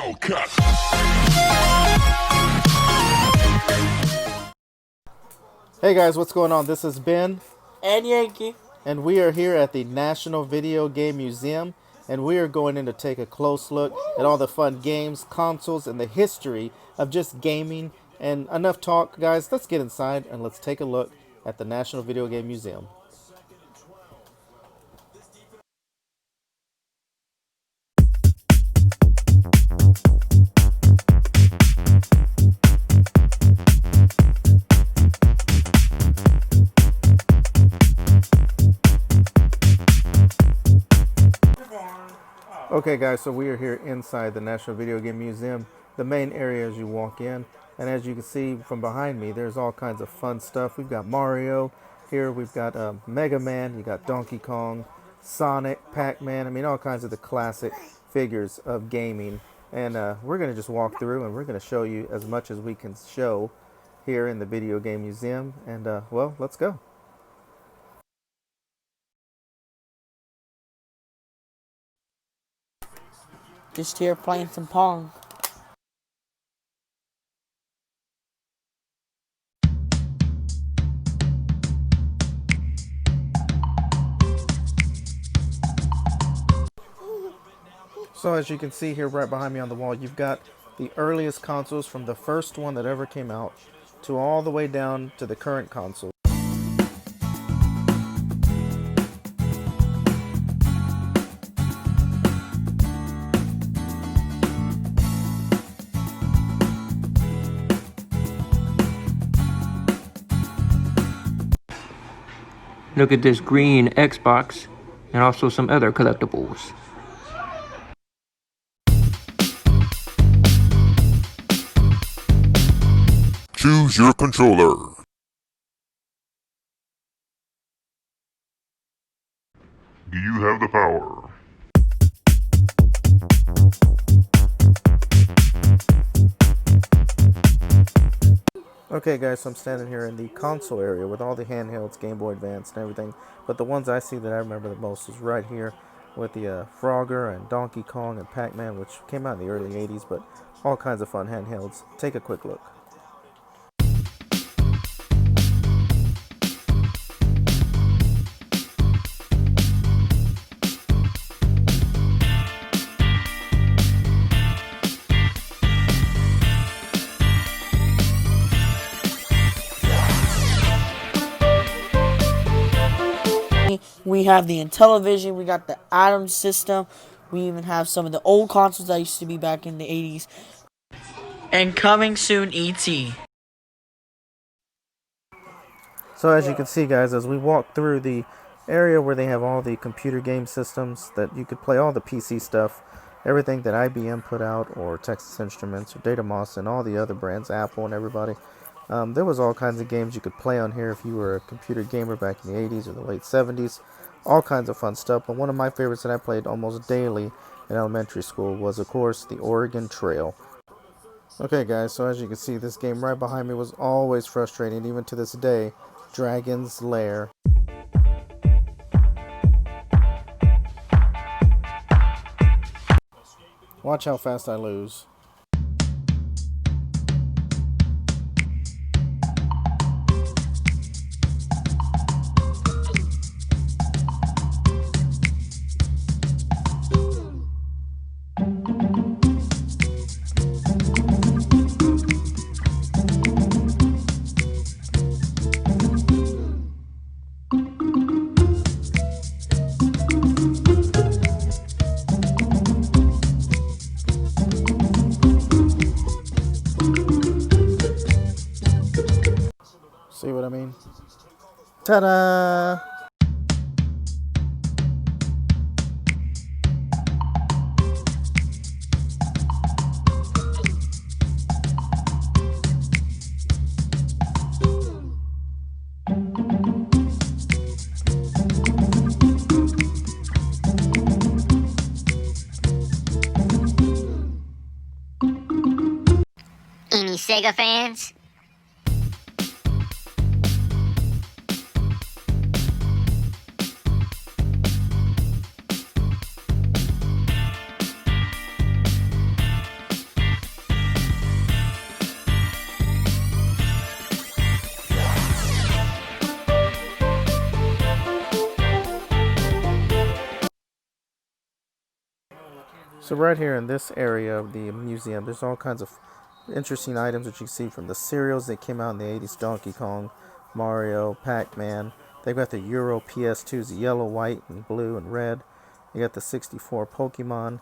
Hellcat. Hey guys, what's going on? This is Ben and Yankee, and we are here at the National Video Game Museum, and we are going in to take a close look at all the fun games, consoles, and the history of just gaming. And enough talk, guys, let's get inside and let's take a look at the National Video Game Museum. Okay guys, so we are here inside the National Video Game Museum, the main area as you walk in, and as you can see from behind me, there's all kinds of fun stuff. We've got Mario here, we've got Mega Man, you got Donkey Kong, Sonic, Pac-Man, I mean all kinds of the classic figures of gaming. And we're going to just walk through and we're going to show you as much as we can show here in the Video Game Museum, and well, let's go. just here playing some Pong. So as you can see here right behind me on the wall, you've got the earliest consoles from the first one that ever came out to all the way down to the current console. Look at this green Xbox and also some other collectibles. Choose your controller. Do you have the power? Okay guys, so I'm standing here in the console area with all the handhelds, Game Boy Advance and everything, but the ones I see that I remember the most is right here with the Frogger and Donkey Kong and Pac-Man, which came out in the early 80s, but all kinds of fun handhelds. Take a quick look. We have the Intellivision, we got the Atom system, we even have some of the old consoles that used to be back in the 80s. And coming soon, E.T. So as you can see guys, as we walk through the area where they have all the computer game systems that you could play all the PC stuff, everything that IBM put out, or Texas Instruments, or Datamos, and all the other brands, Apple and everybody. There was all kinds of games you could play on here if you were a computer gamer back in the 80s or the late 70s. All kinds of fun stuff, but one of my favorites that I played almost daily in elementary school was, of course, the Oregon Trail. Okay guys, so as you can see, this game right behind me was always frustrating, even to this day, Dragon's Lair. Watch how fast I lose. See what I mean? Ta-da! Any Sega fans? So right here in this area of the museum, there's all kinds of interesting items that you can see, from the cereals that came out in the 80s, Donkey Kong, Mario, Pac-Man. They've got the Euro PS2s, the yellow, white, and blue, and red. You got the 64 Pokemon.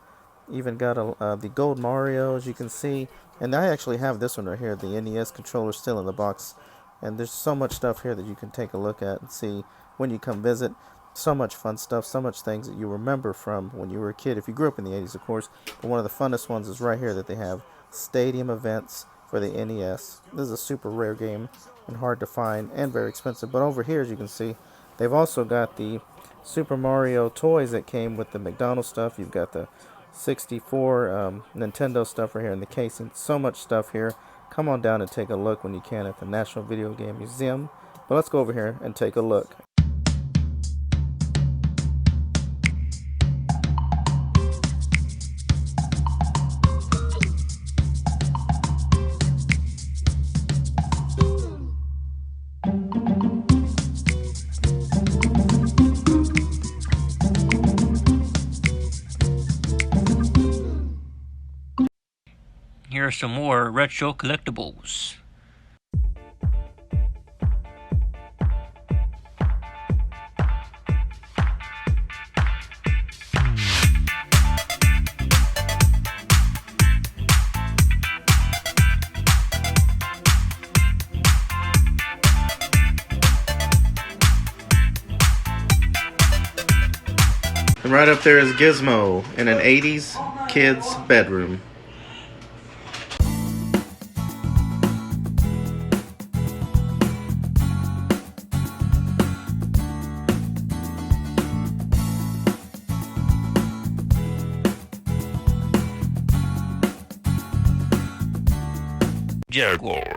Even got the gold Mario, as you can see. And I actually have this one right here, the NES controller, still in the box. And there's so much stuff here that you can take a look at and see when you come visit. So much fun stuff, so much things that you remember from when you were a kid, if you grew up in the 80s, of course. But one of the funnest ones is right here, that they have stadium events for the NES. This is a super rare game and hard to find and very expensive. But over here, as you can see, they've also got the Super Mario toys that came with the McDonald's stuff. You've got the 64 Nintendo stuff right here in the casing. So much stuff here. Come on down and take a look when you can at the National Video Game Museum. But let's go over here and take a look. Here are some more retro collectibles. And right up there is Gizmo in an 80s kid's bedroom. Jaguar.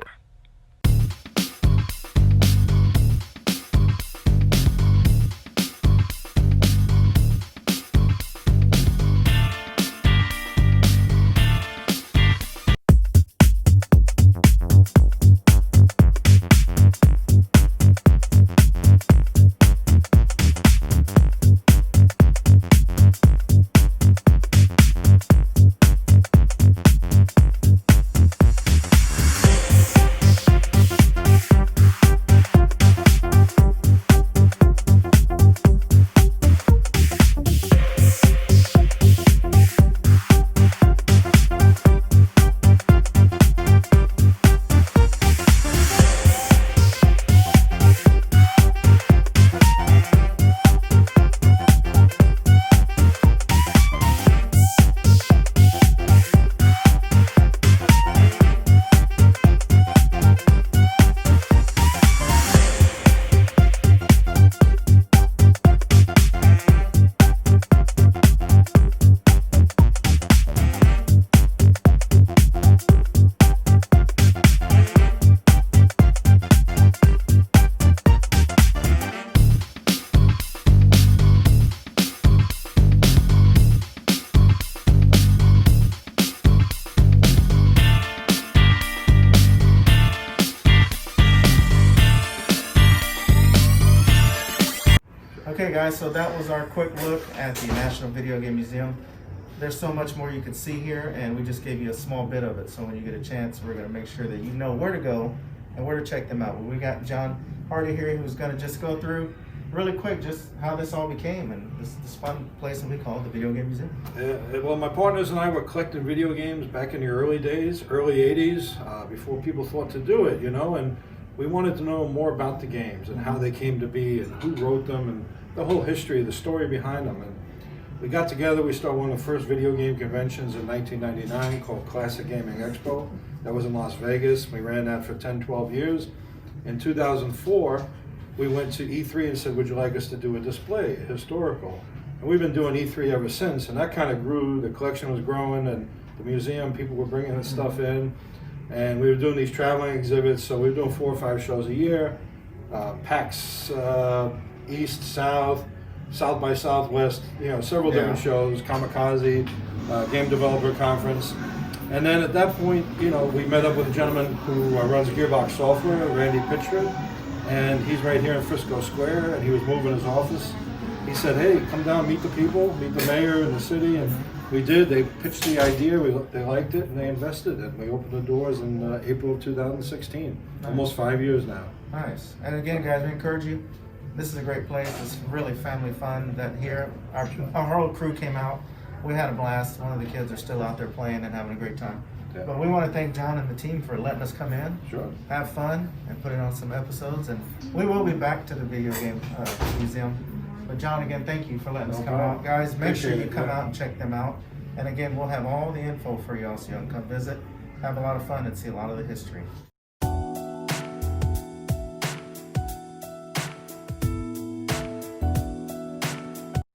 Okay guys, so that was our quick look at the National Video Game Museum. There's so much more you could see here, and we just gave you a small bit of it. So when you get a chance, we're going to make sure that you know where to go and where to check them out. We got John Hardy here, who's going to just go through really quick just how this all became and this fun place that we call the Video Game Museum. Well, my partners and I were collecting video games back in the early days, early 80s, before people thought to do it, you know, and we wanted to know more about the games and how they came to be and who wrote them and the whole history, the story behind them. And we got together, we started one of the first video game conventions in 1999 called Classic Gaming Expo. That was in Las Vegas. We ran that for 10, 12 years. In 2004, we went to E3 and said, would you like us to do a display, historical? And we've been doing E3 ever since, and that kind of grew. The collection was growing, and the museum, people were bringing this stuff in. And we were doing these traveling exhibits, so we were doing 4 or 5 shows a year. PAX East, South, South by Southwest, you know, several different shows, Kamikaze, Game Developer Conference. And then at that point, you know, we met up with a gentleman who runs Gearbox Software, Randy Pitchford, and he's right here in Frisco Square, and he was moving his office. He said, hey, come down, meet the people, meet the mayor and the city, and We did. They pitched the idea. They liked it, and they invested. And we opened the doors in April of 2016. Nice. Almost 5 years now. Nice. And again, guys, we encourage you. This is a great place. It's really family fun. That here, our whole crew came out. We had a blast. One of the kids are still out there playing and having a great time. Yeah. But we want to thank John and the team for letting us come in, Sure. have fun, and putting on some episodes. And we will be back to the video game museum. But John, again, thank you for letting us No come problem. out. Guys, make sure Appreciate you it, come yeah. out and check them out. And again, we'll have all the info for y'all so y'all can come visit, have a lot of fun, and see a lot of the history.